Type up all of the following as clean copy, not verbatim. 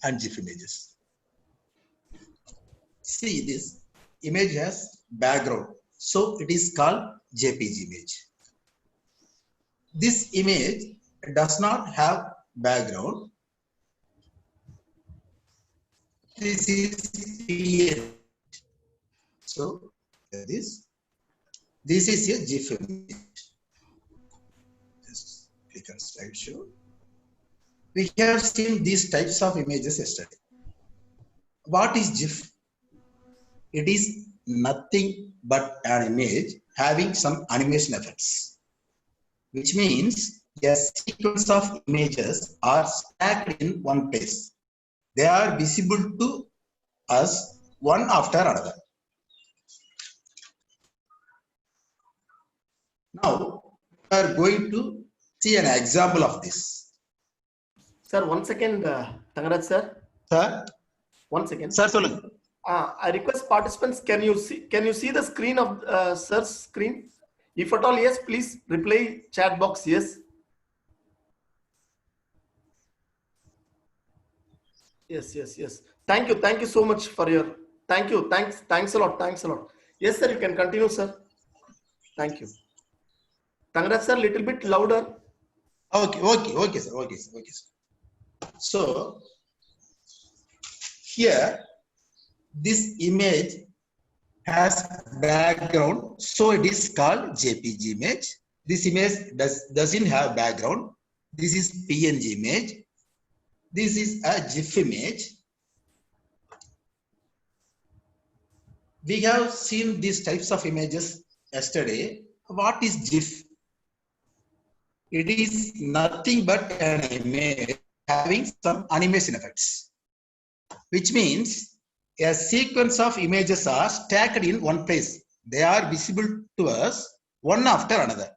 and GIF images. See, this image has background, so it is called JPG image. This image does not have background. This is PNG. So this is a GIF image. Just click on slideshow. We have seen these types of images yesterday. What is GIF? It is nothing but an image having some animation effects, which means a sequence of images are stacked in one place. They are visible to us one after another. Now, we are going to see an example of this. Sir, 1 second, Tangaraj sir. Sir? 1 second. Sir, solunga. I request participants, can you see the screen of sir's screen? If at all yes, please reply chat box yes. Yes. Thank you so much for your, thanks a lot. Yes sir, you can continue sir. Thank you. Tangaraj sir, little bit louder. Okay, sir. So here, this image has background, so it is called JPG image. This image doesn't have background. This is PNG image. This is a GIF image. We have seen these types of images yesterday. What is GIF? It is nothing but an image having some animation effects, which means a sequence of images are stacked in one place. They are visible to us one after another.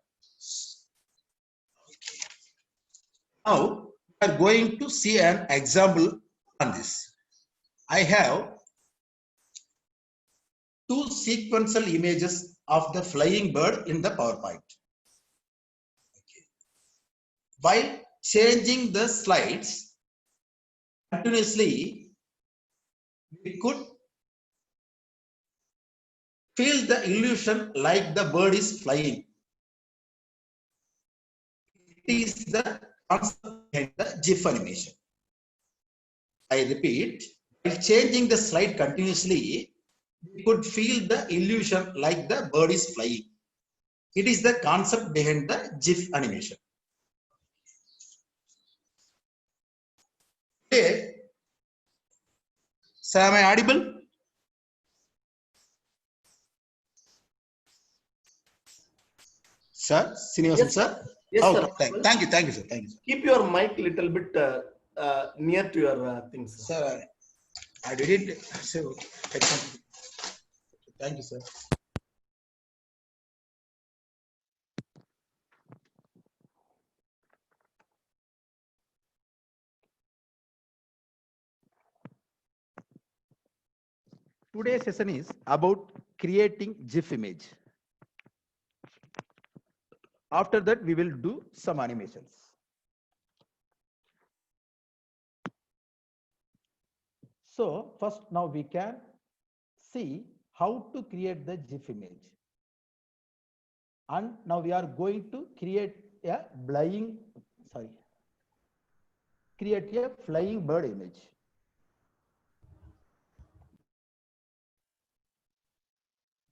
Now, we are going to see an example on this. I have two sequential images of the flying bird in the PowerPoint. While changing the slides continuously, we could feel the illusion like the bird is flying. It is the concept behind the GIF animation. I repeat, while changing the slide continuously, we could feel the illusion like the bird is flying. It is the concept behind the GIF animation. Okay. Sir, am I audible? Sir, Srinivasan Yes, sir? Yes, okay. sir. Thank you, sir. Keep your mic little bit near to your things. Sir, I didn't say thank you, sir. Today's session is about creating GIF image. After that, we will do some animations. So first, now we can see how to create the GIF image. And now we are going to create a flying bird image.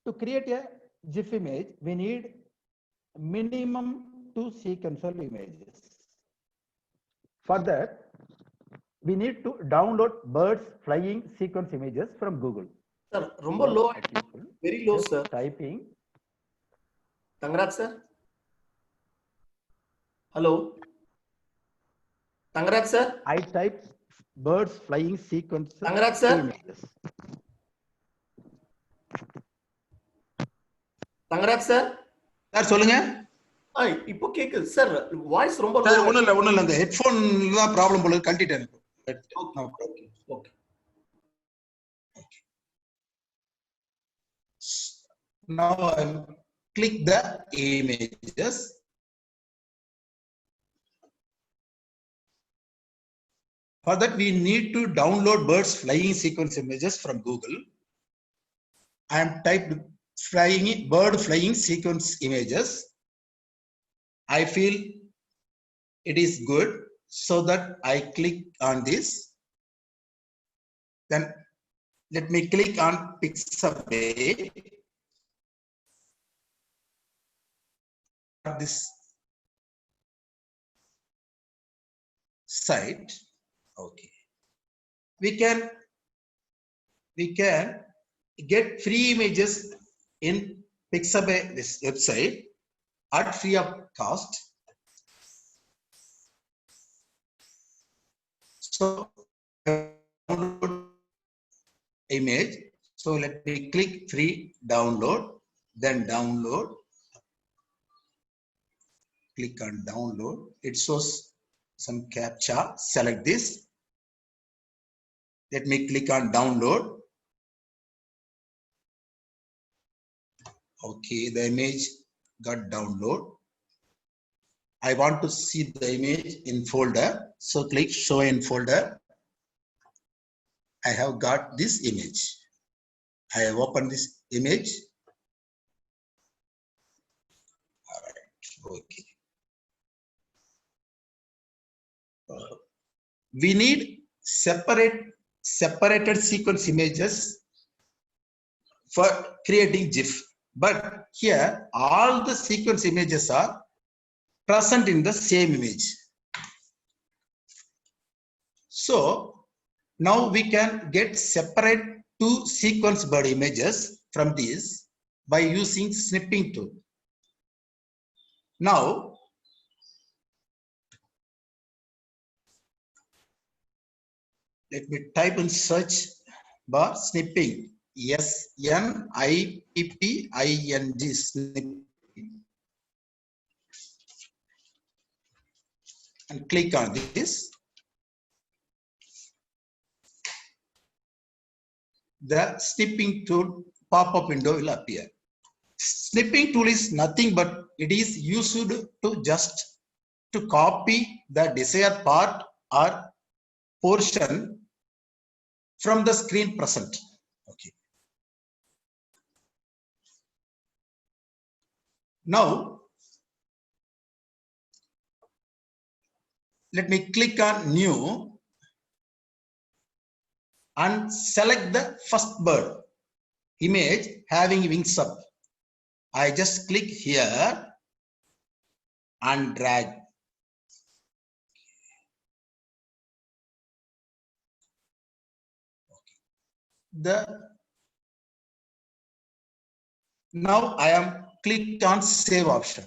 To create a GIF image, we need minimum 2 sequential images. For that, we need to download birds flying sequence images from Google. Sir, rumbo low, very low, sir. Typing. Tangaraj sir. Hello. Tangaraj sir. I type birds flying sequence Tangaraj sir. images. Tangaraj sir. Sir, சொல்லுங்க. இப்போ கேக்குது sir, voice ரொம்ப sir ஒண்ணும் இல்ல அந்த headphone தான் problem போல கழட்டிட்டேன். Okay. Now I'll click the images. For that, we need to download birds flying sequence images from Google. I am typed bird flying sequence images. I feel it is good, so that I click on this. Then let me click on Pixabay. This site. Okay. We can get free images in Pixabay, this website, at free of cost. So download image. So let me click free download, then download. Click on download. It shows some captcha. Select this. Let me click on download. Okay, the image got download. I want to see the image in folder. So click show in folder. I have got this image. I have opened this image. All right. Okay. We need separated sequence images for creating GIF. But here, all the sequence images are present in the same image. So now we can get separate two sequence bird images from these by using snipping tool. Now, let me type in search bar snipping. S-N-I-P-P-I-N-G, snipping. And click on this. The snipping tool pop-up window will appear. Snipping tool is nothing but it is used to copy the desired part or portion from the screen present. Okay. Now, let me click on new and select the first bird image having wings up. I just click here and drag. Now I am clicked on save option.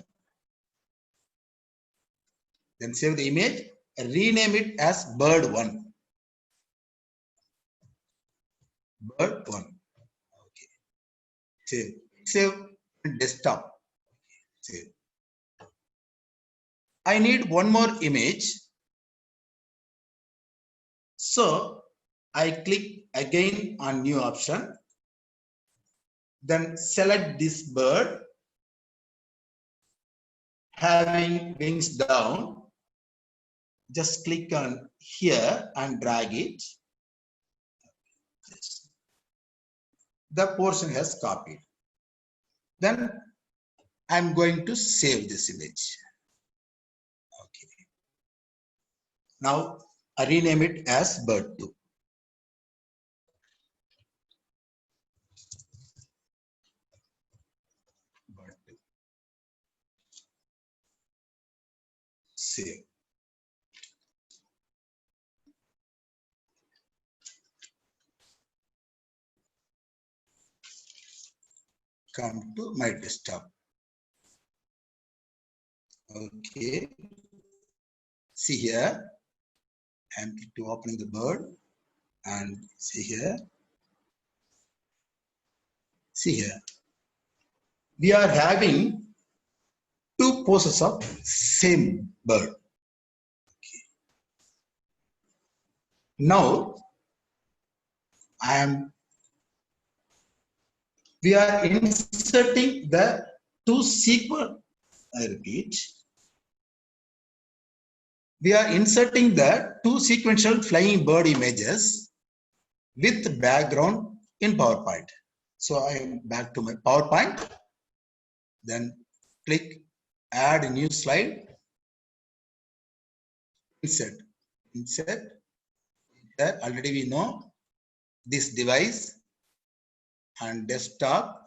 Then save the image, rename it as bird1. Bird1. Okay. Save. Save desktop. Save. I need one more image. So I click again on new option. Then select this bird having wings down. Just click on here and drag it. The portion has copied. Then I'm going to save this image. Okay. Now I rename it as bird2. Bird2. Save. Come to my desktop. Okay. See here. I'm to opening the bird and see here. See here. We are having two poses of same bird. Okay. Now we are inserting the two sequence. I repeat. we are inserting the two sequential flying bird images with background in PowerPoint. So I am back to my PowerPoint. Then click add new slide. Insert. There already we know this device and desktop.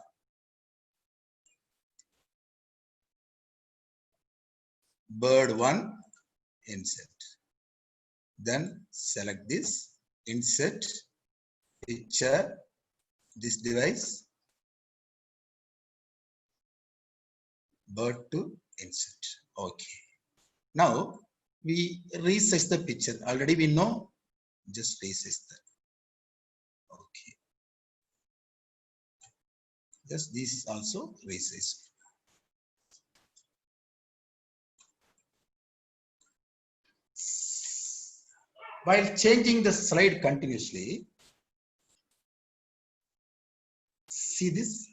Bird 1, insert. Then select this, insert picture, this device, bird 2, insert. Okay. Now we resize the picture. Already we know, just resize that. Okay. Just this is also resize. While changing the slide continuously, see this.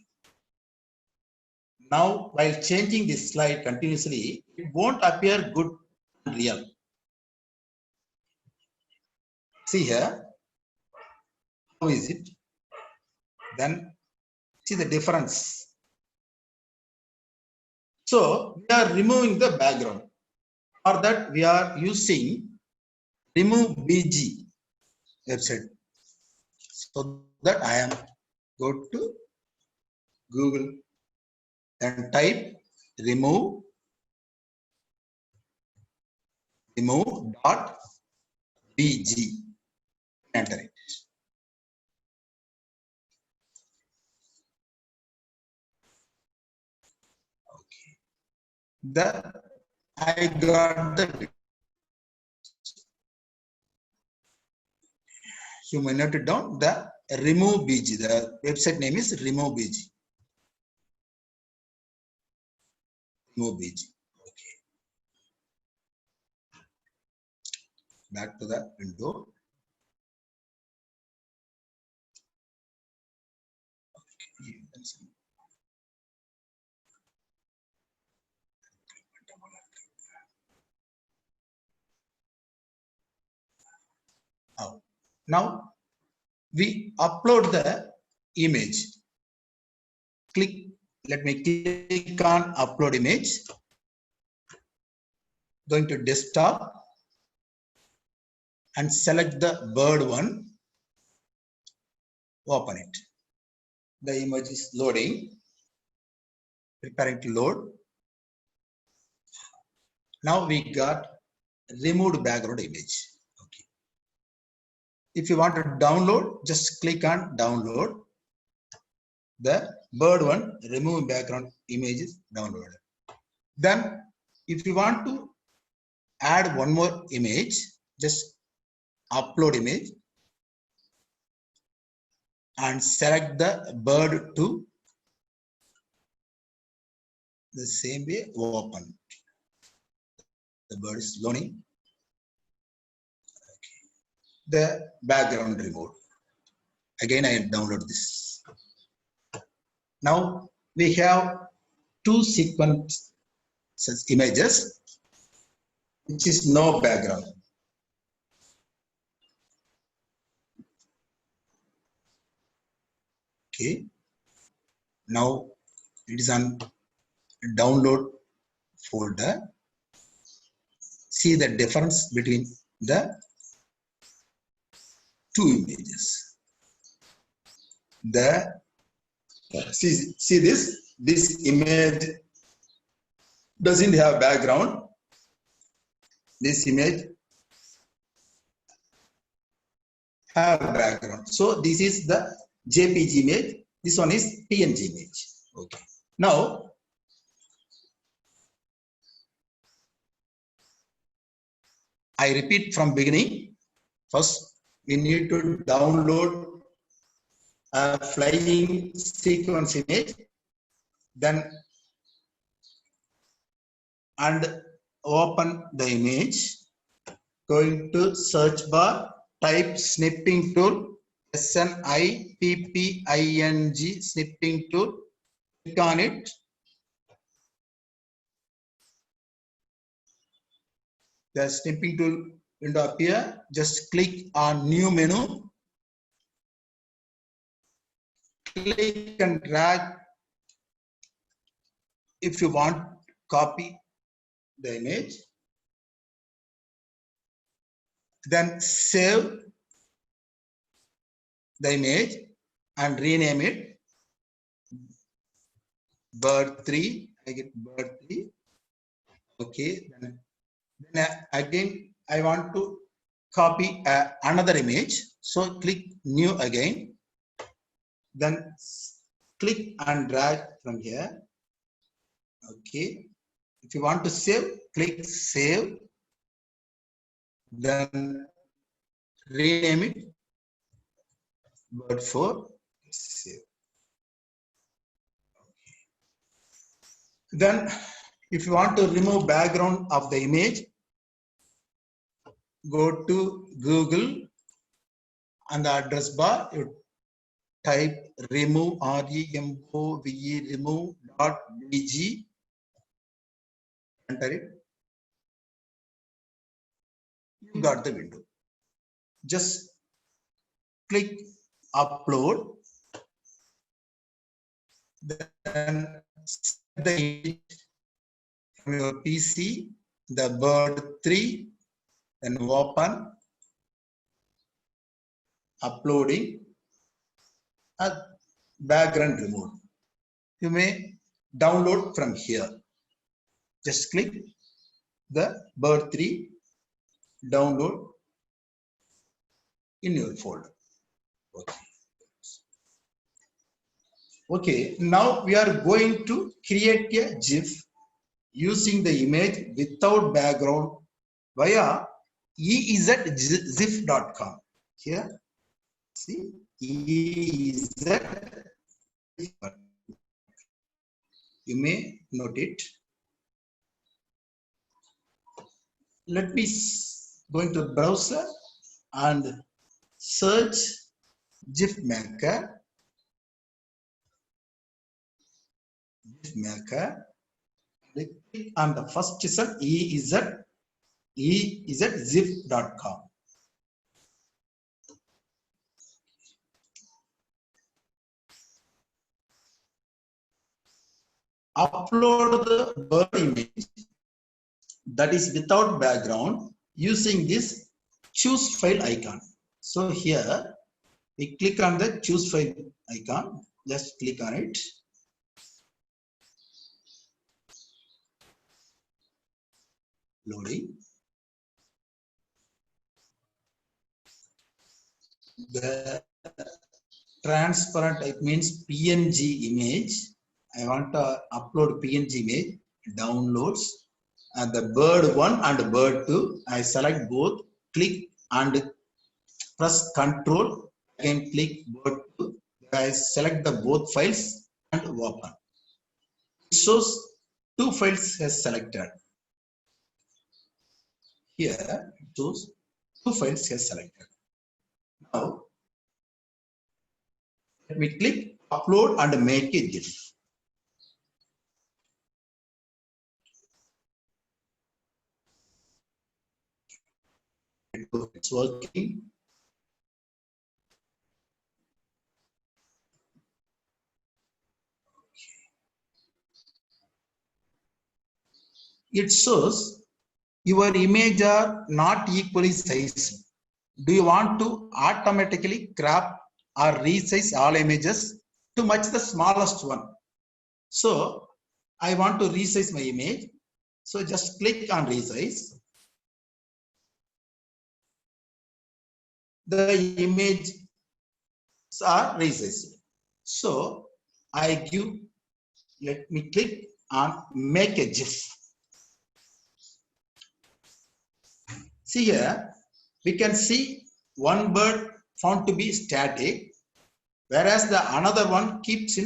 Now, while changing this slide continuously, it won't appear good and real. See here, how is it? Then see the difference. So we are removing the background. For that, we are using remove BG website. So that I am go to Google and type remove dot BG. Enter it. Okay. I got the. You may note it down. The remove BG. The website name is remove BG. Remove BG. Okay. Back to the window. Okay. Now we upload the image. Let me click on upload image. Going to desktop and select the bird 1. Open it. The image is loading. Preparing to load. Now we got removed background image. Okay. If you want to download, just click on download. The bird 1 remove background image is downloaded. Then if you want to add one more image, just upload image and select the bird 2. The same way open. The bird is loading. Okay. The background removed. Again, I download this. Now we have two sequences images, which is no background. Okay. Now it is on download folder. See the difference between the two images. See this image doesn't have background. This image have background. So this is the JPG image. This one is PNG image. Okay. Now I repeat from beginning. First, we need to download a flying sequence image, then and open the image. Going to search bar, type snipping tool, SNIPPING snipping tool. Click on it. The snipping tool window appear. Just click on new menu. Click and drag. If you want, copy the image. Then save the image and rename it bird 3. I get bird 3. Okay. Then again, I want to copy another image. So click new again. Then click and drag from here. Okay. If you want to save, click save. Then rename it bird 4. Save. Then if you want to remove background of the image, go to Google and the address bar, you type remove remove remove.bg, enter it. You got the window. Just click upload. Then set the image from your PC, the bird 3, then open, uploading, background removed. You may download from here. Just click the bird 3, download in your folder. Okay. Okay, now we are going to create a GIF using the image without background via ezgif.com. Here, see, ezgif. You may note it. Let me go into the browser and search GIF Maker. GIF Maker. Click on the first cell ezgif.com. Upload the bird image that is without background using this choose file icon. So here we click on the choose file icon. Just click on it. Loading. The transparent, it means PNG image. I want to upload PNG image, downloads, and the bird 1 and bird 2. I select both, click and press Control, again click bird 2. I select the both files and open. It shows 2 files as selected. Here it shows 2 files as selected. Now let me click upload and make a GIF. It's working. It shows your image are not equally sized. Do you want to automatically crop or resize all images to match the smallest one? So I want to resize my image. So just click on resize. The image are resized. So I give, let me click on make a GIF. See here, we can see one bird found to be static, whereas the another one keeps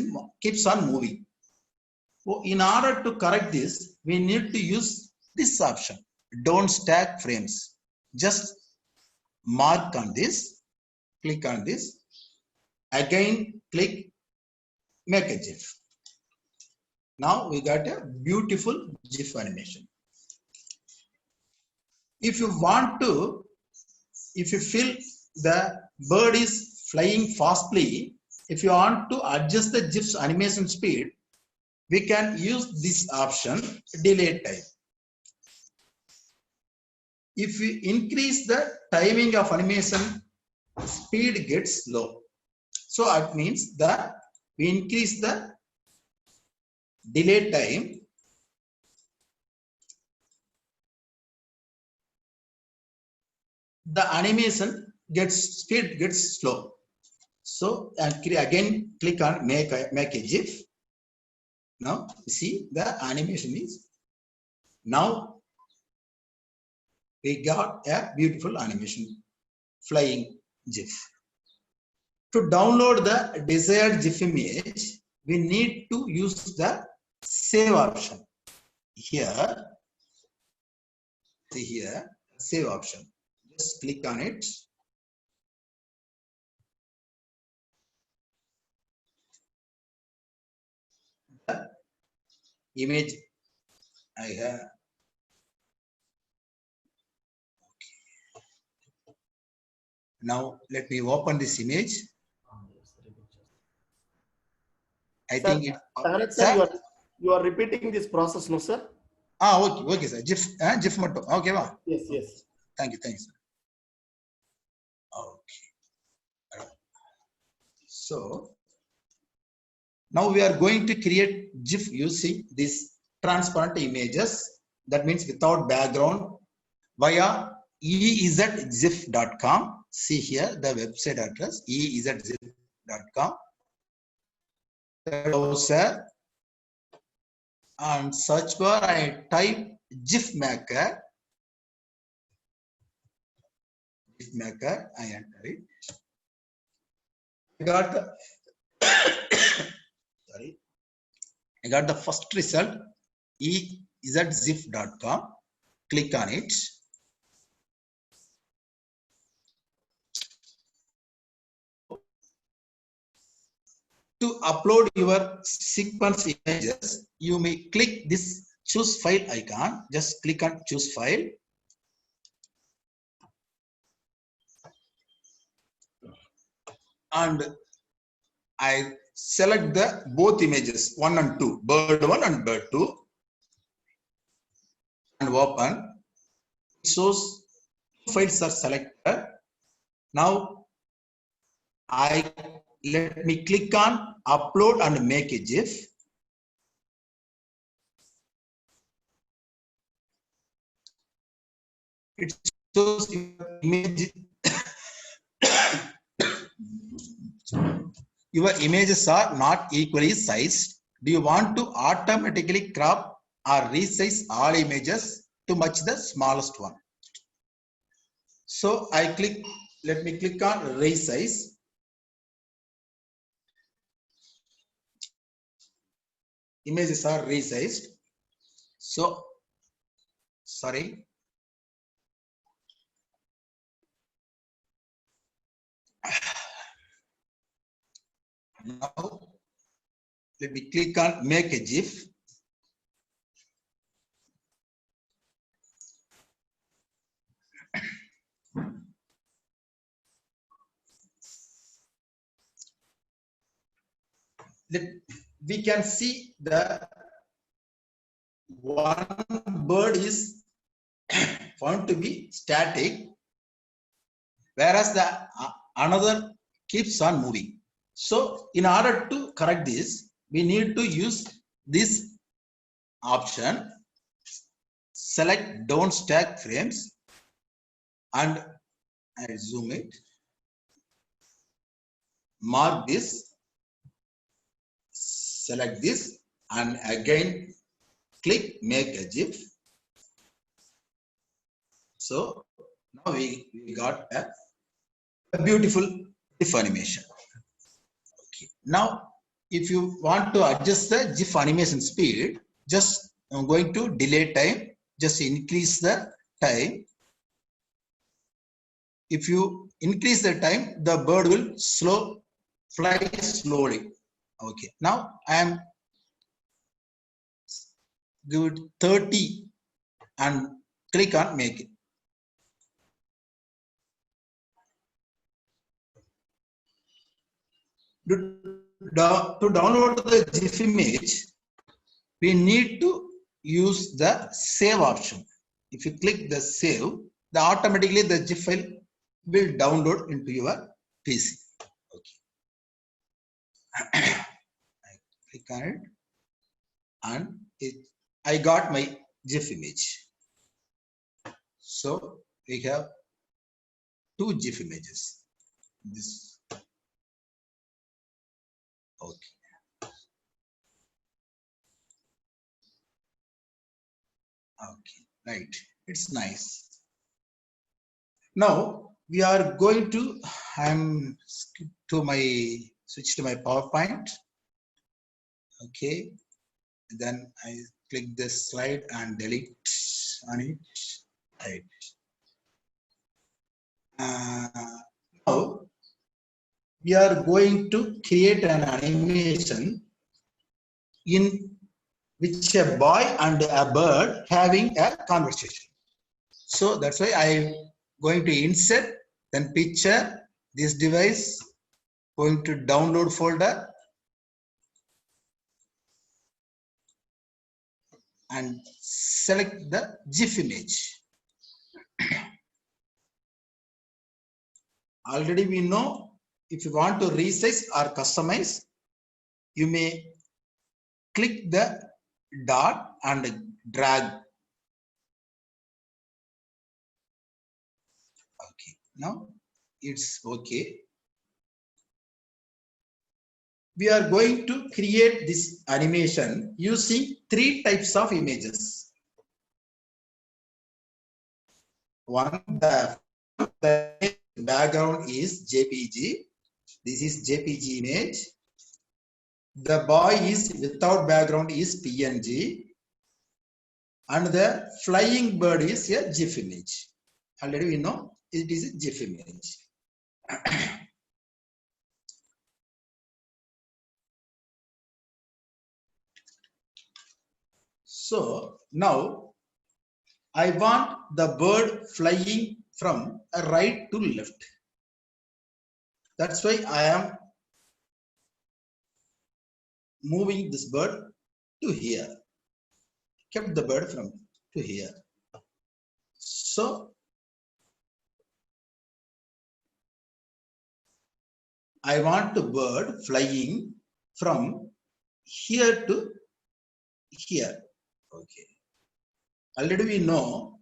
on moving. So in order to correct this, we need to use this option, don't stack frames. Just mark on this, click on this, again click make a GIF. Now we got a beautiful GIF animation. If you want to, if you feel the bird is flying fastly, if you want to adjust the GIF's animation speed, we can use this option, delay time. If we increase the timing of animation, speed gets slow. So that means that we increase the delay time. The animation speed gets slow. So again click on make a GIF. Now see the animation is now we got a beautiful animation flying GIF. To download the desired GIF image, we need to use the save option. Here, see here, save option. Just click on it. The image I have. Now let me open this image. I think it. Tangaraj sir, you are repeating this process, no sir? Okay, sir. GIF matto. Okay, wow. Yes. Thank you, sir. Okay. So now we are going to create GIF using these transparent images. That means without background via ezgif.com. See here the website address ezgif.com. Browser and search bar I type GIF maker. GIF maker, I enter it. I got the sorry. I got the first result ezgif.com. Click on it. To upload your sequence images, you may click this choose file icon. Just click on choose file. And I select the both images 1 and 2, bird 1 and bird 2, and open. It shows two files are selected. Now let me click on upload and make a GIF. It shows your images are not equally sized. Do you want to automatically crop or resize all images to match the smallest one? So let me click on resize. Images are resized. So, sorry. Now, let me click on make a GIF. We can see the one bird is found to be static, whereas the another keeps on moving. So in order to correct this, we need to use this option, select don't stack frames, and I zoom it, mark this, select this, and again click make a GIF. So now we got a beautiful GIF animation. Okay. Now, if you want to adjust the GIF animation speed, just I'm going to delay time, just increase the time. If you increase the time, the bird will fly slowly. Okay. Now I am give it 30 and click on make it. To download the GIF image, we need to use the save option. If you click the save, automatically the GIF file will download into your PC. Okay. I click on it, and I got my GIF image. So we have two GIF images. This. Okay. Okay, right. It's nice. Now we are going to, I'm to my, switch to my PowerPoint. Okay. Then I click this slide and delete on it. Right. Now we are going to create an animation in which a boy and a bird having a conversation. So that's why I'm going to insert, then picture, this device, going to download folder, and select the GIF image. Already we know, if you want to resize or customize, you may click the dot and drag. Okay, now it's okay. We are going to create this animation using three types of images. One, the background is JPG. This is JPG image. The boy is without background is PNG. And the flying bird is a GIF image. Already we know it is a GIF image. So now I want the bird flying from right to left. That's why I am moving this bird to here. Kept the bird from to here. So I want the bird flying from here to here. Okay. Already we know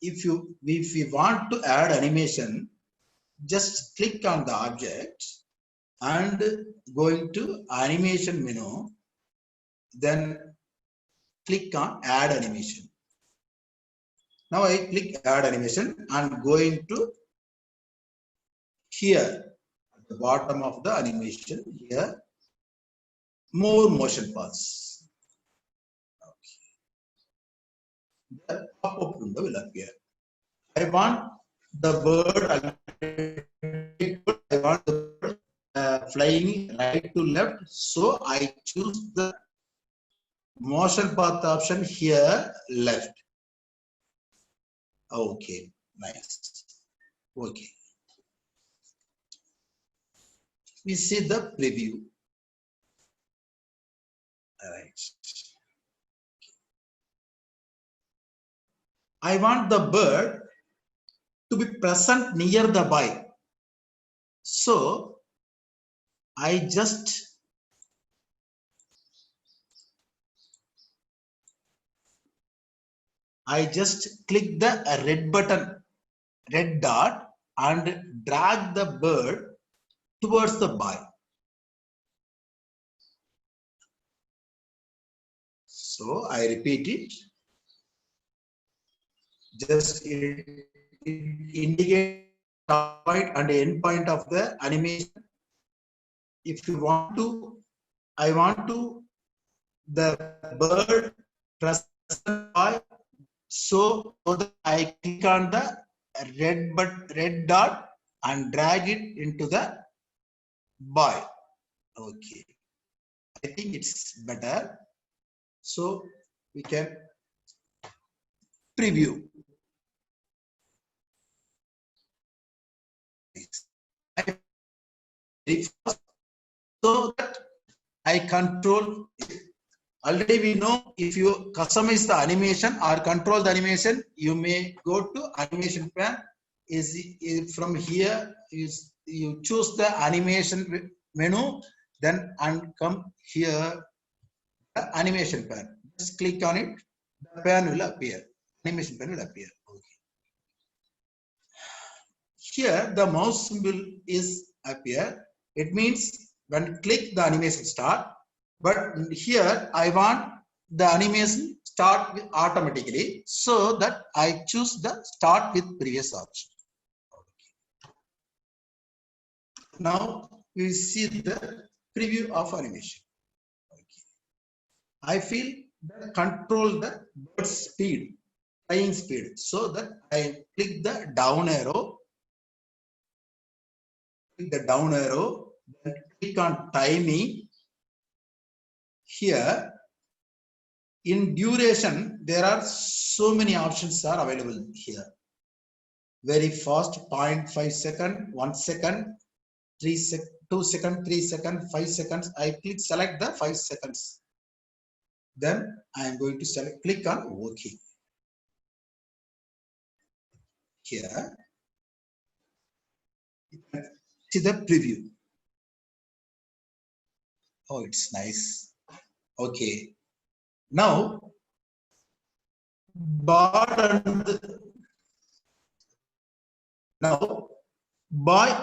if we want to add animation, just click on the object and going to animation menu, then click on add animation. Now I click add animation and going to here at the bottom of the animation, here more motion paths. Okay. The pop-up window will appear. I want the bird, I want the bird flying right to left, so I choose the motion path option here, left. Okay, nice. Okay. We see the preview. All right. I want the bird to be present near the boy. So I just click the red button, red dot, and drag the bird towards the boy. So I repeat it. Just indicate start point and end point of the animation. If you want to, I want to the bird present boy, so that I click on the red dot and drag it into the boy. Okay, I think it's better. So we can preview. I very fast so that I control. Already we know if you customize the animation or control the animation, you may go to animation pan. Is from here you choose the animation menu, then and come here the animation pan. Just click on it, the pan will appear. Animation pan will appear. Okay. Here the mouse symbol is appear. It means when click the animation start. But here I want the animation start with automatically, so that I choose the start with previous option. Now we see the preview of animation. I feel that control the bird speed, flying speed, so that I click the down arrow. Click the down arrow, then click on timing. Here in duration, there are so many options are available here. Very fast, 0.5 second, 1 second, 3 sec, 2 second, 3 second, 5 seconds. I select the 5 seconds. Then I am going to click on OK. Here, see the preview. Oh, it's nice. Okay. Now, boy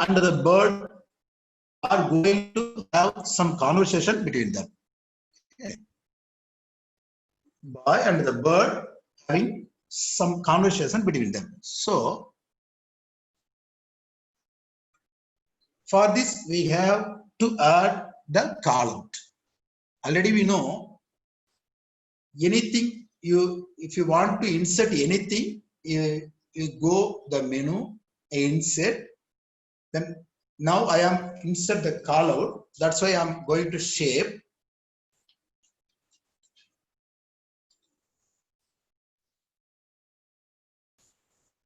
and the bird are going to have some conversation between them. Okay. Boy and the bird having some conversation between them. So, for this we have to add the call out. Already we know anything if you want to insert anything, you go the menu, insert. Then now I am insert the call out. That's why I'm going to shape.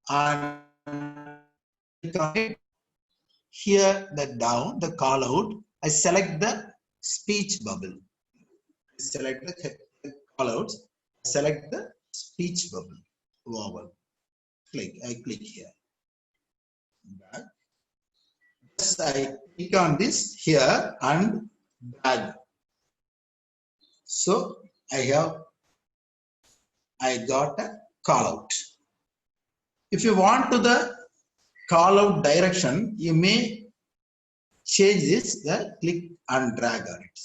And here the down, the call out, I select the speech bubble. Select the call outs, select the speech bubble vowel. I click here. Back. Yes, I click on this here and back. So I got a call out. If you want to the call out direction, you may change this, the click and drag on it.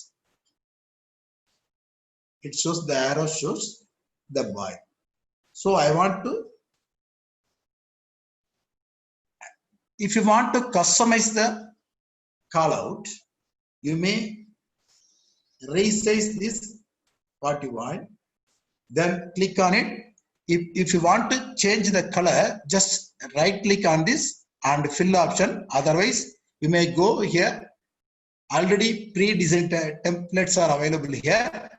It shows the arrow shows the boy. So I want to, if you want to customize the call out, you may resize this what you want, then click on it. If you want to change the color, just right click on this and fill option. Otherwise, you may go here. Already pre-designed templates are available here.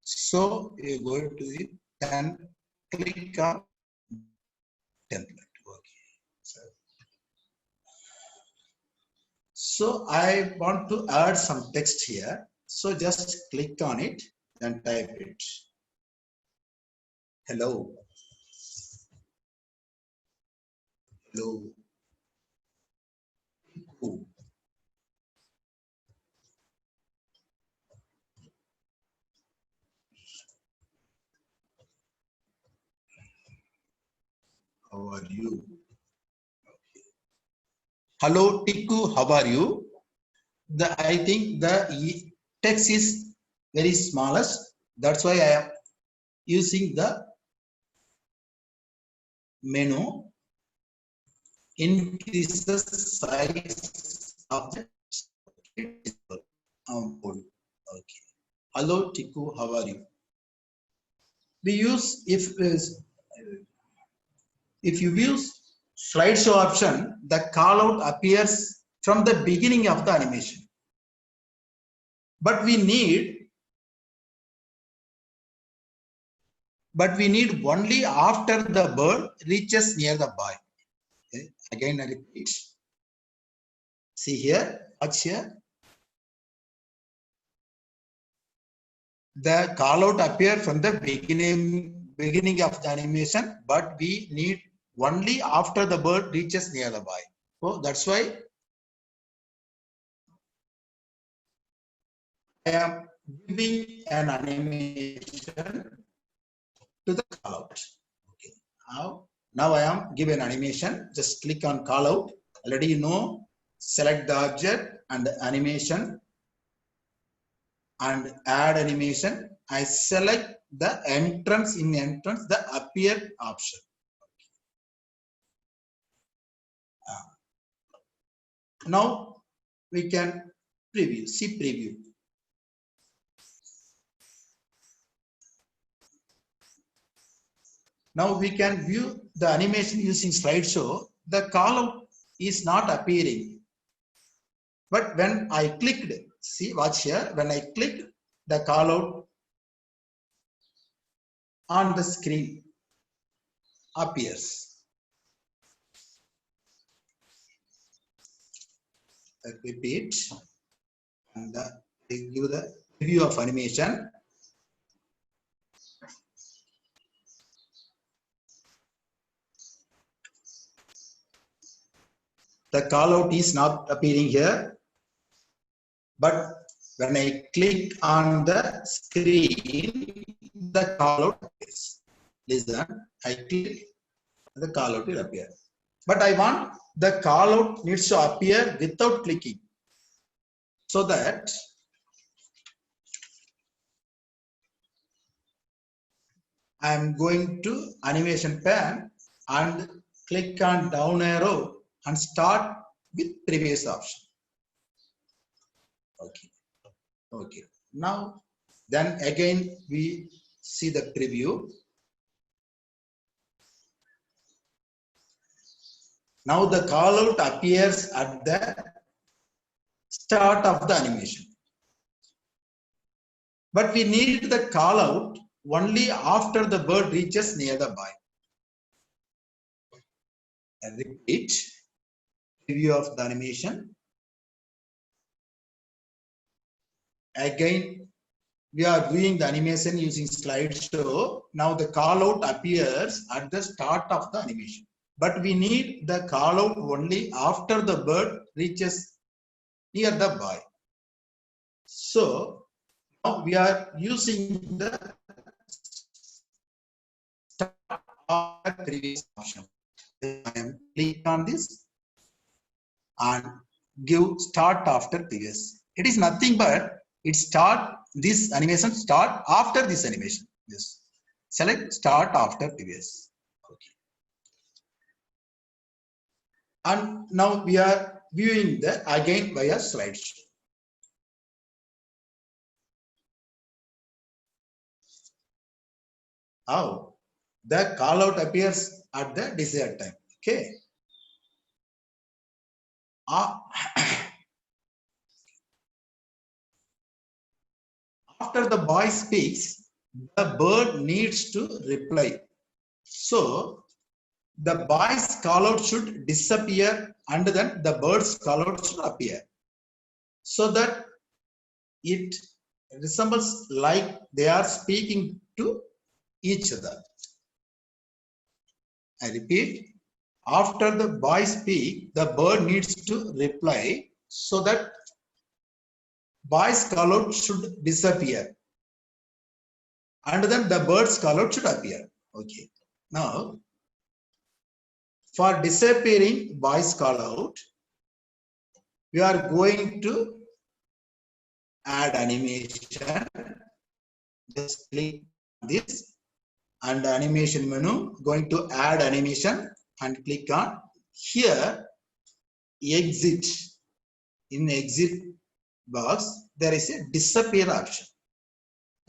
So you go to it and click on template. Okay. So I want to add some text here. So just click on it and type it. Hello. Hello. Ooh. How are you? Okay. Hello, Tiku. How are you? I think the text is very smallest. That's why I am using the menu. Increase the size of the okay. Hello, Tiku. How are you? We use if you use slideshow option, the call out appears from the beginning of the animation. But we need only after the bird reaches near the boy. Okay. Again, I repeat. See here, watch here. The call out appear from the beginning of the animation, but we need only after the bird reaches near the boy. So that's why I am giving an animation to the call out. Okay. Now I am giving animation. Just click on call out. Already you know, select the object and the animation and add animation. I select the entrance, in entrance, the appear option. Now we can preview, see preview. Now we can view the animation using slideshow. The call out is not appearing. But when I clicked, see, watch here, when I clicked the call out on the screen appears. I repeat, and give the preview of animation. The call out is not appearing here, but when I click on the screen, the call out appears. Listen, I click, the call out will appear. But I want the call out needs to appear without clicking, so that I am going to animation pan and click on down arrow and start with previous option. Okay. Okay. Now, then again we see the preview. Now the call out appears at the start of the animation. But we need the call out only after the bird reaches near the boy. I repeat, preview of the animation. Again, we are viewing the animation using slideshow. Now the call out appears at the start of the animation. But we need the call out only after the bird reaches near the boy. So now we are using the start of the previous option. I am click on this and give start after previous. It is nothing but it start this animation start after this animation. Yes. Select start after previous. Okay. And now we are viewing the again via slideshow. How the call out appears at the desired time. Okay. After the boy speaks, the bird needs to reply. So the boy's call out should disappear and then the bird's call out should appear, so that it resembles like they are speaking to each other. I repeat, after the boy speaks, the bird needs to reply, so that boy's call out should disappear and then the bird's call out should appear. Okay. Now, for disappearing boy's call out, we are going to add animation. Just click on this and animation menu, going to add animation and click on here exit. In exit box, there is a disappear option.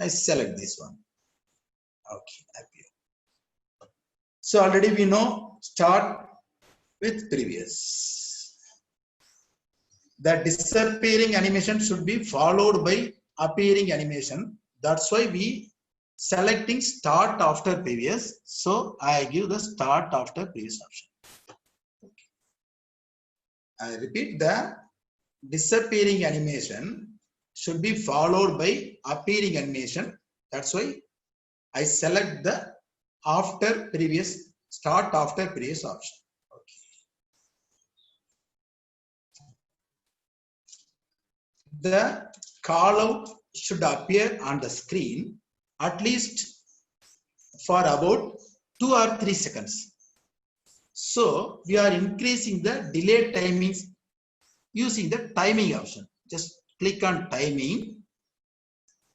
I select this one. Okay, appear. So already we know start with previous. The disappearing animation should be followed by appearing animation. That's why we selecting start after previous. So I give the start after previous option. Okay. I repeat, the disappearing animation should be followed by appearing animation. That's why I select the start after previous option. Okay. The call out should appear on the screen at least for about 2 or 3 seconds. So we are increasing the delay timings using the timing option. Just click on timing.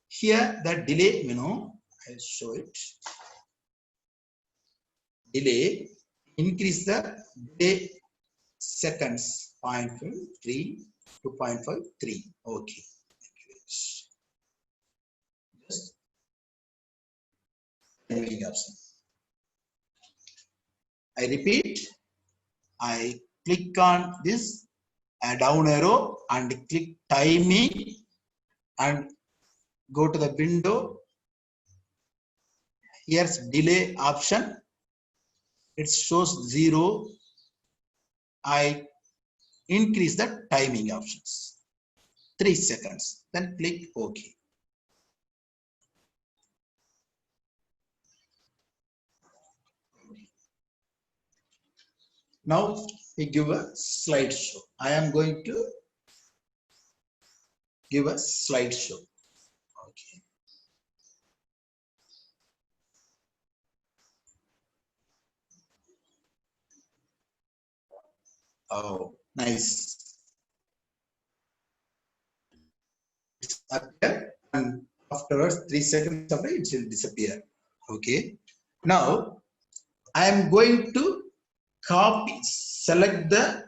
Here the delay, I'll show it. Delay, increase the delay seconds, 0.53 to 0.53. Okay. Just timing option. I repeat, I click on this down arrow and click timing and go to the window. Here's delay option. It shows 0. I increase the timing options. 3 seconds. Then click OK. Now we give a slideshow. I am going to give a slideshow. Okay. Oh, nice. It's appear and afterwards 3 seconds of it will disappear. Okay. Now I am going to select the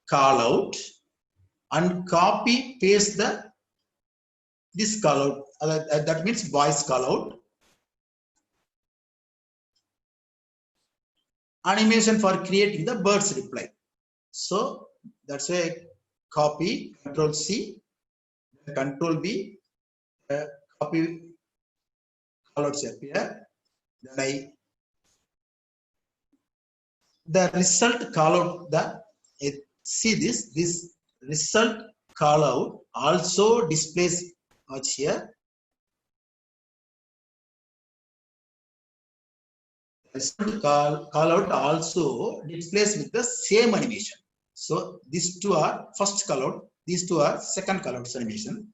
call out and copy paste this call out. That means voice call out. Animation for creating the bird's reply. So that's why I copy, Control C, Control B, copy call outs appear. Then the result call out, see this result call out also displays much here. Result call out also displays with the same animation. So these two are first call out, these two are second call out animation.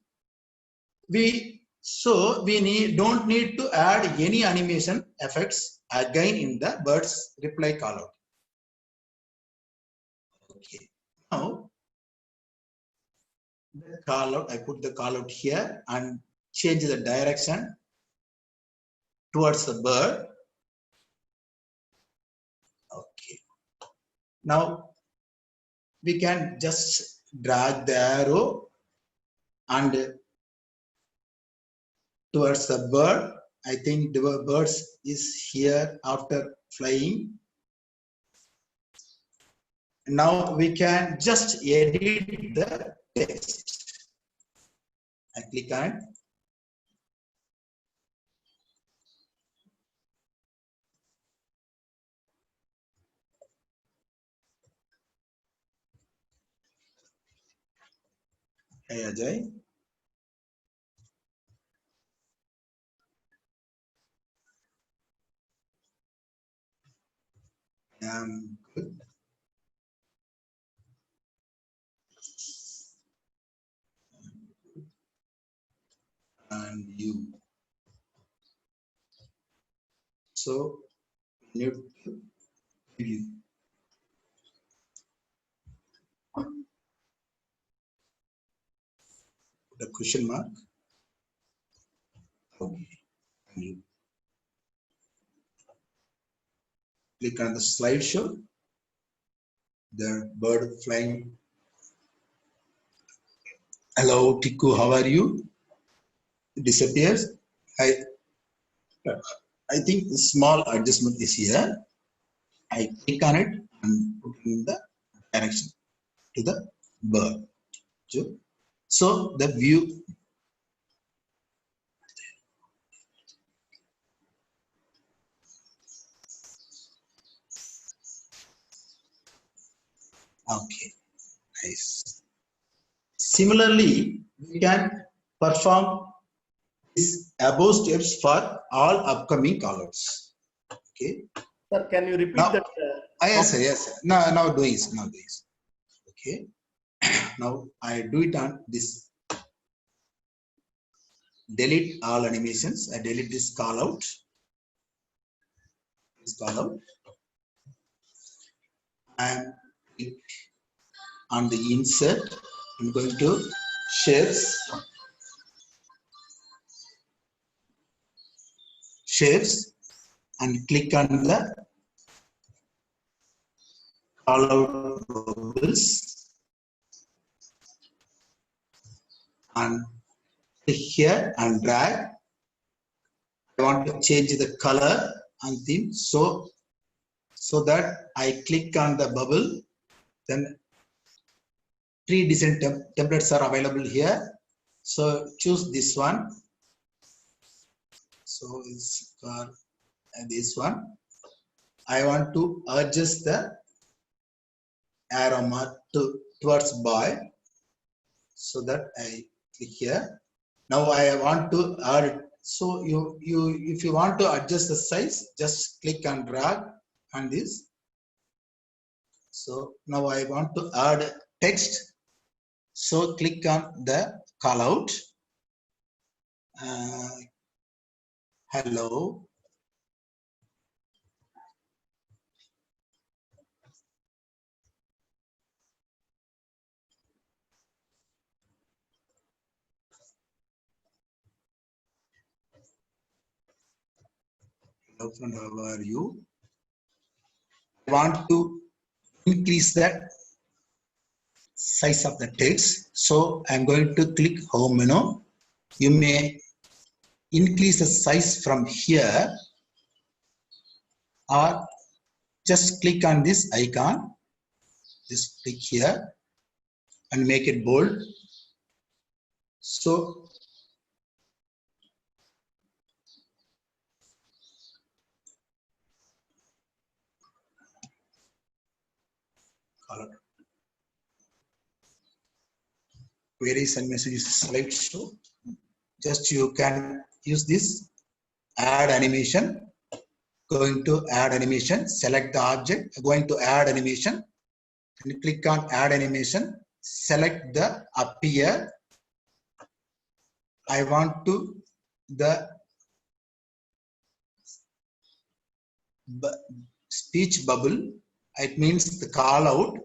We don't need to add any animation effects again in the bird's reply call out. Okay. Now the call out, I put the call out here and change the direction towards the bird. Okay. Now we can just drag the arrow and towards the bird. I think the bird is here after flying. Now we can just edit the text. I click on Hey Ajay. Good. And you. So we need to preview. The question mark. Okay. And you click on the slideshow. The bird flying. Hello, Tiku, how are you? It disappears. I think the small adjustment is here. I click on it and put in the direction to the bird. So the view. Okay, nice. Similarly, we can perform these above steps for all upcoming callouts. Okay. Sir, can you repeat Now, that? yes, sir, yes, sir. Now doing this, now doing this. Okay. Now I do it on this. Delete all animations. I delete this call out. This call out. And click on the insert. I'm going to shapes, and click on the call out bubbles and click here and drag. I want to change the color and theme, so that I click on the bubble, then three different templates are available here. So choose this one. So it's for this one. I want to adjust the arrow mark towards boy, so that I click here. Now I want to add it. So if you want to adjust the size, just click and drag on this. So now I want to add text. So click on the call out. Hello. Hello friend, how are you? I want to increase the size of the text. So I'm going to click home menu. You may increase the size from here, or just click on this icon. Just click here and make it bold. So queries and messages slideshow. Just you can use this add animation. Going to add animation, select the object, going to add animation, and click on add animation, select the appear. I want to the speech bubble, it means the call out,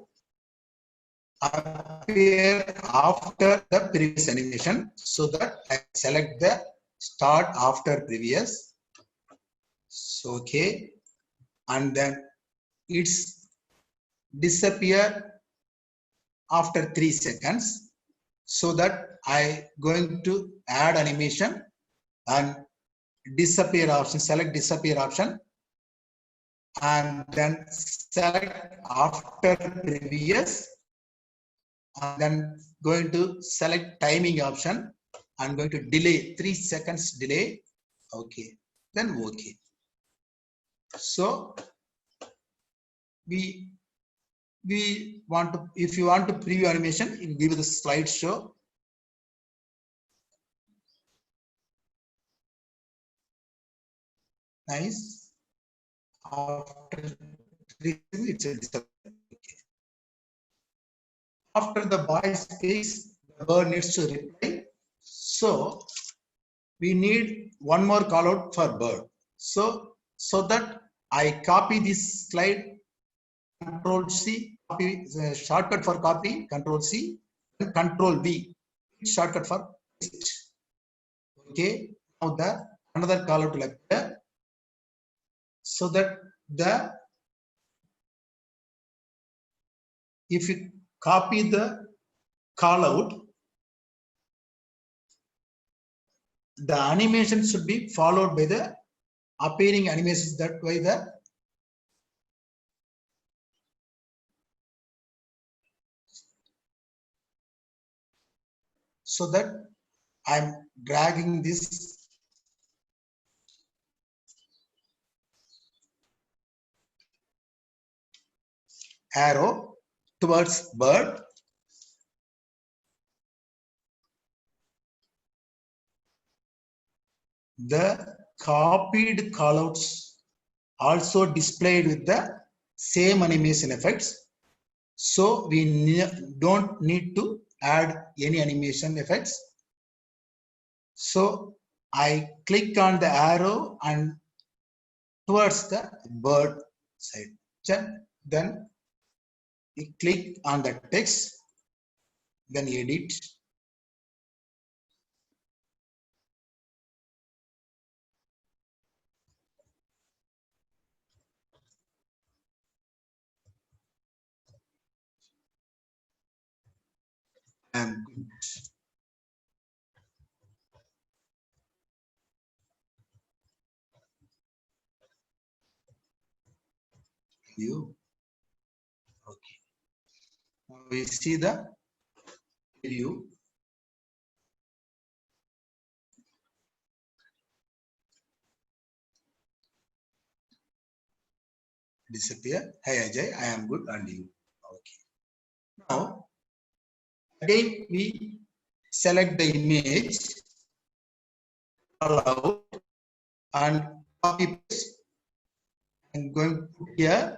appear after the previous animation, so that I select the start after previous. So okay, and then it's disappear after 3 seconds, so that I going to add animation and disappear option, select disappear option, and then select after previous, and then going to select timing option. I'm going to delay 3 seconds delay. Okay, then okay. So we want to, if you want to preview animation, you give the slideshow. Nice. After it's okay. After the boy speaks, the bird needs to reply. So we need one more call out for bird. So that I copy this slide, Control C, copy, shortcut for copy, Control C, and Control V, shortcut for paste. Okay, now the another call out like that, so that the if you copy the call out, the animation should be followed by the appearing animations, that way the so that I'm dragging this arrow towards bird, the copied callouts also displayed with the same animation effects. So we don't need to add any animation effects. So I click on the arrow and towards the bird side. Then we click on the text, then edit. And view. Okay. Now we see the view. Disappear. Hey Ajay, I am good and you. Okay. Now again we select the image, allow and copy paste. I'm going to put here,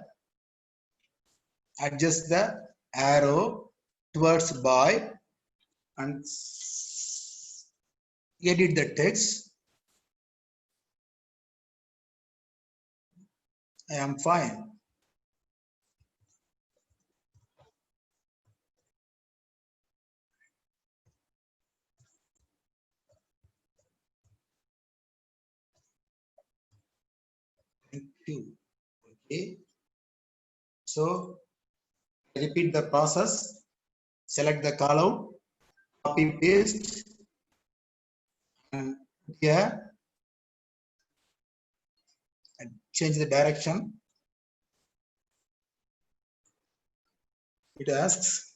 adjust the arrow towards boy and edit the text. I am fine. Thank you. Okay. So repeat the process. Select the callout, copy paste, and here and change the direction. It asks,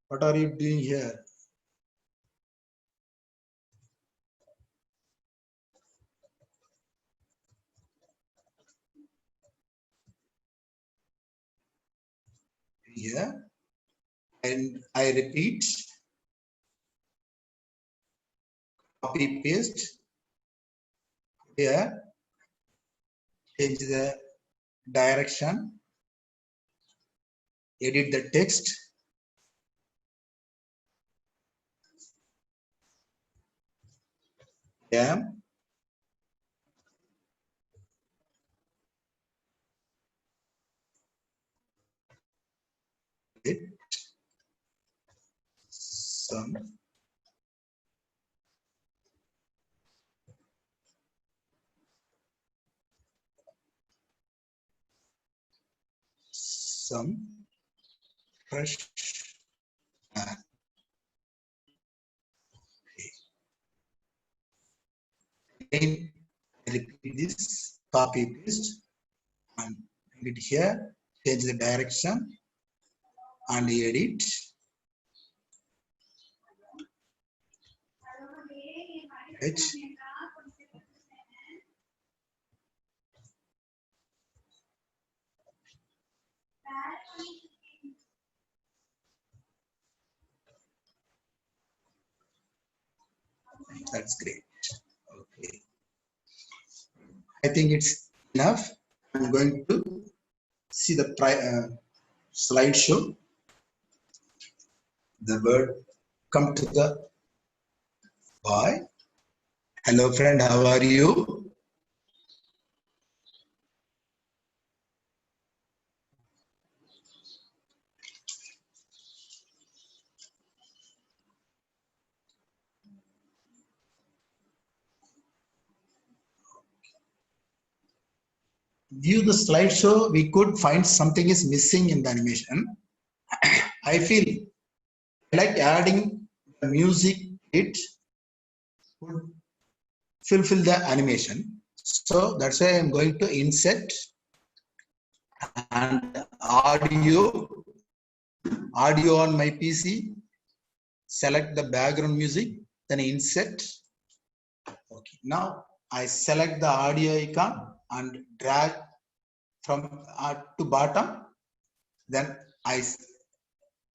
what are you doing here? Here, and I repeat, copy paste here, change the direction, edit the text. Yeah. It some fresh. Again, repeat this, copy paste, and edit here, change the direction, and edit. H. That's great. Okay. I think it's enough. I'm going to see the slideshow. The word come to the boy. Hello friend, how are you? View the slideshow, we could find something is missing in the animation. I feel like adding the music, it would fulfill the animation. So that's why I'm going to insert and audio on my PC, select the background music, then insert. Okay, now I select the audio icon and drag from to bottom. Then I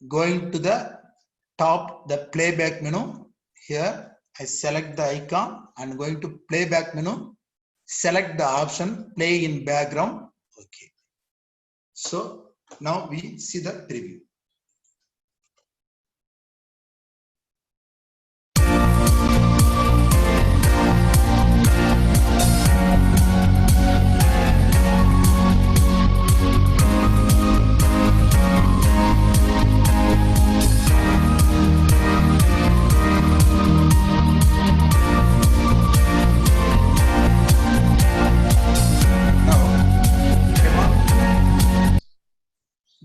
going to the top, the playback menu here. I select the icon and going to playback menu. Select the option play in background. Okay. So now we see the preview.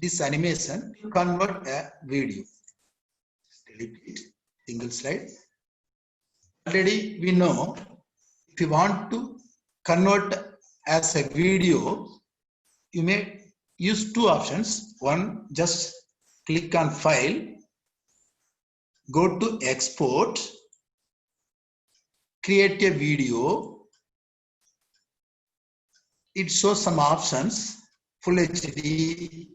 This animation convert a video. Delete it, single slide. Already we know if you want to convert as a video, you may use two options. One, just click on file, go to export, create a video. It shows some options, full HD,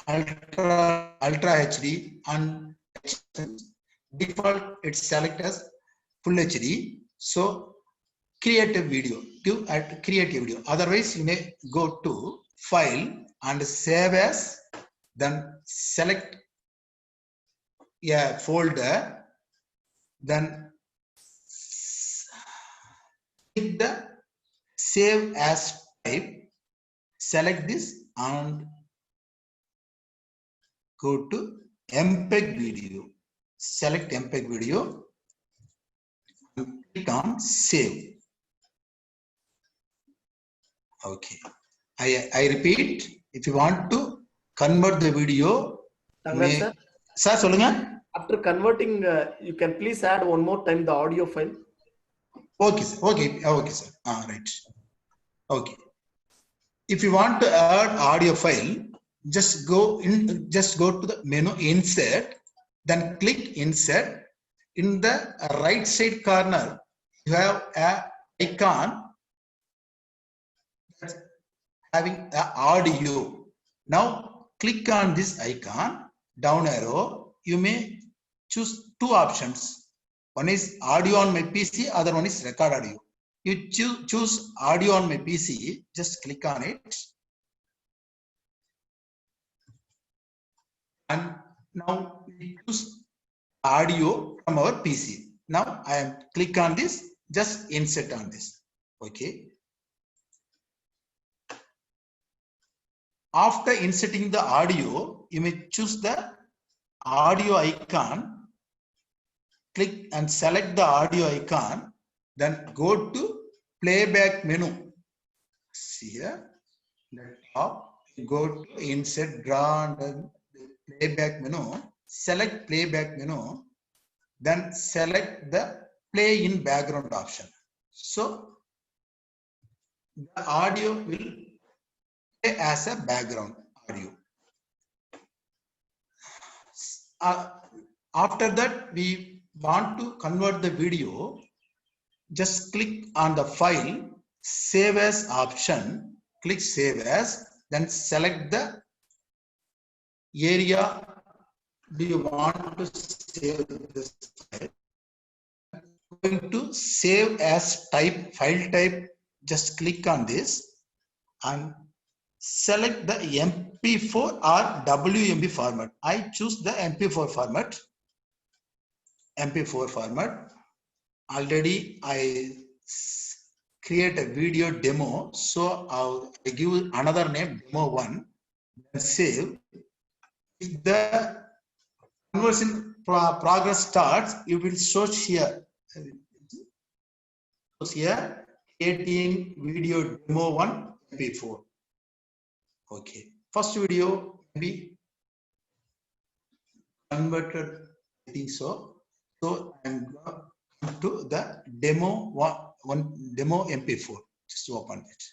ultra HD, and default it's select as full HD. So create a video, create a video. Otherwise you may go to file and save as, then select a folder, then click the save as type, select this and go to MPEG video. Select MPEG video and click on save. Okay. I repeat, if you want to convert the video, Sir, solunga. After converting, you can please add one more time the audio file. Okay, sir. Okay, sir. Right. Okay. If you want to add audio file, just go to the menu insert, then click insert. In the right side corner, you have a icon that's having a audio. Now click on this icon, down arrow. You may choose two options. One is audio on my PC, other one is record audio. You choose audio on my PC, just click on it. And now we choose audio from our PC. Now I am click on this, just insert on this. Okay. After inserting the audio, you may choose the audio icon, click and select the audio icon, then go to playback menu. See here, laptop, go to insert, draw and playback menu, select playback menu, then select the play in background option. So the audio will play as a background audio. After that, we want to convert the video. Just click on the file, save as option, click save as, then select the area do you want to save this file. Going to save as type, file type, just click on this and select the MP4 or WMV format. I choose the MP4 format. MP4 format. Already I create a video demo, so I give another name, demo 1, then save. If the conversion progress starts, you will show here. Here, creating video demo 1 MP4. Okay, first video be converted. I think so. So I'm going to the demo one demo MP4. Just open it.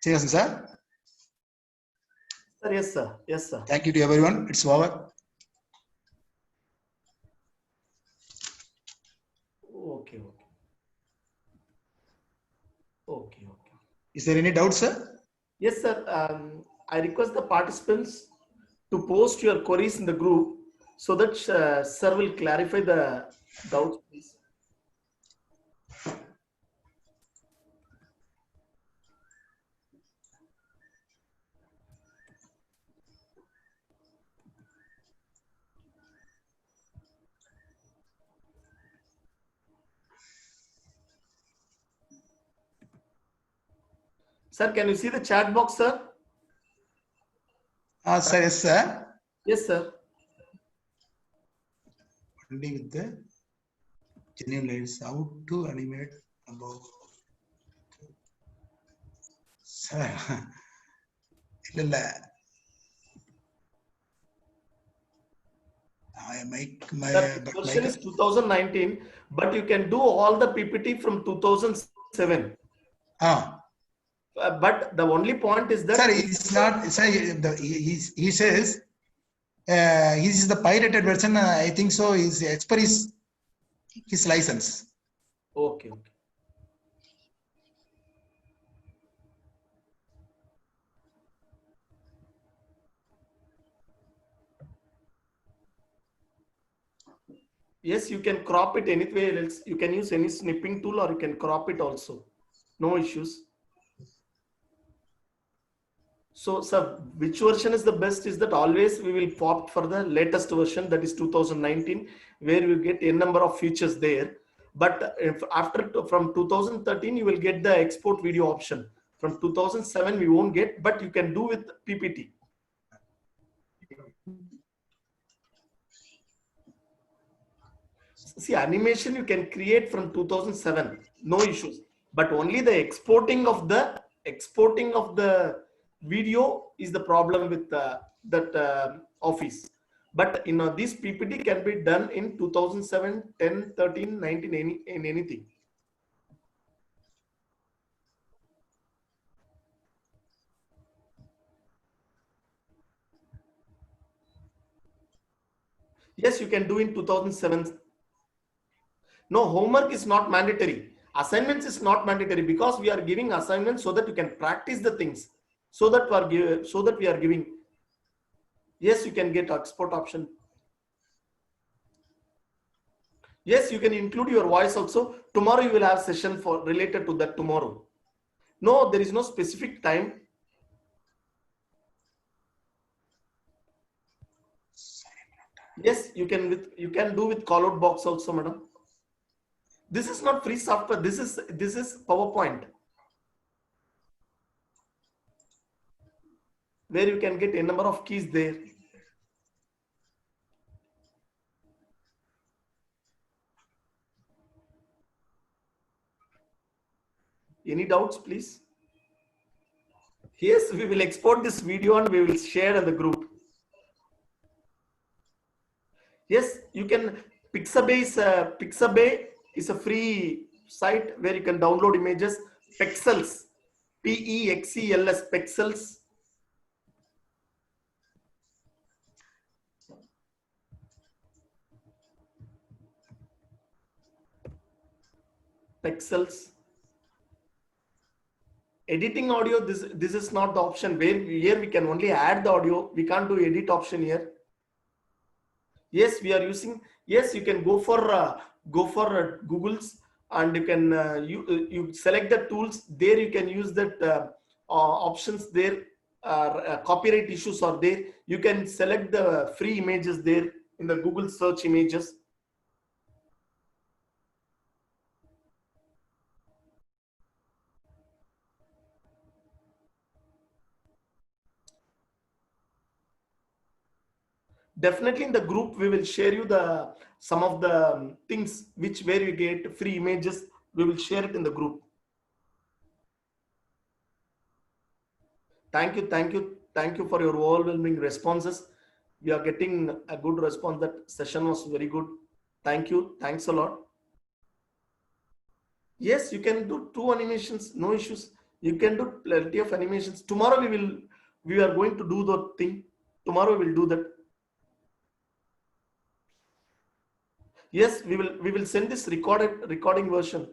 Srihasan sir. Sir, yes, sir. Yes, sir. Thank you to everyone. It's over. Okay, okay. Okay, okay. Is there any doubt, sir? Yes, sir. I request the participants to post your queries in the group so that sir will clarify the doubts, please. Sir, can you see the chat box, sir? Sir, yes, sir. Yes, sir. Only with the genuine lines. How to animate above. Sir. I make my. Sir, the version is 2019, but you can do all the PPT from 2007. But the only point is that. Sir, it's not. Sir, he says this is the pirated version. I think so. His expert is his license. Okay, okay. Yes, you can crop it anywhere else. You can use any snipping tool or you can crop it also. No issues. So, sir, which version is the best is that always we will opt for the latest version, that is 2019, where you get a number of features there. But if from 2013, you will get the export video option. From 2007, we won't get, but you can do with PPT. See, animation you can create from 2007, no issues. But only the exporting of the video is the problem with that Office. But this PPT can be done in 2007, 10, 13, 19, in anything. Yes, you can do in 2007. No, homework is not mandatory. Assignments is not mandatory because we are giving assignments so that you can practice the things. So that we are giving. Yes, you can get export option. Yes, you can include your voice also. Tomorrow you will have session for related to that tomorrow. No, there is no specific time. Yes, you can do with call out box also, madam. This is not free software. This is PowerPoint, where you can get a number of keys there. Any doubts, please? Yes, we will export this video and we will share in the group. Yes, you can. Pixabay is a free site where you can download images. Pexels, P-E-X-E-L-S, Pexels. Pexels. Editing audio, this is not the option. Where here we can only add the audio. We can't do edit option here. Yes, we are using. Yes, you can go for Google's, and you can you select the tools there. You can use that options there. Copyright issues are there. You can select the free images there in the Google search images. Definitely in the group we will share you the some of the things where you get free images. We will share it in the group. Thank you for your overwhelming responses. We are getting a good response. That session was very good. Thank you. Thanks a lot. Yes, you can do 2 animations, no issues. You can do plenty of animations. Tomorrow we are going to do the thing. Tomorrow we will do that. Yes, we will send this recording version.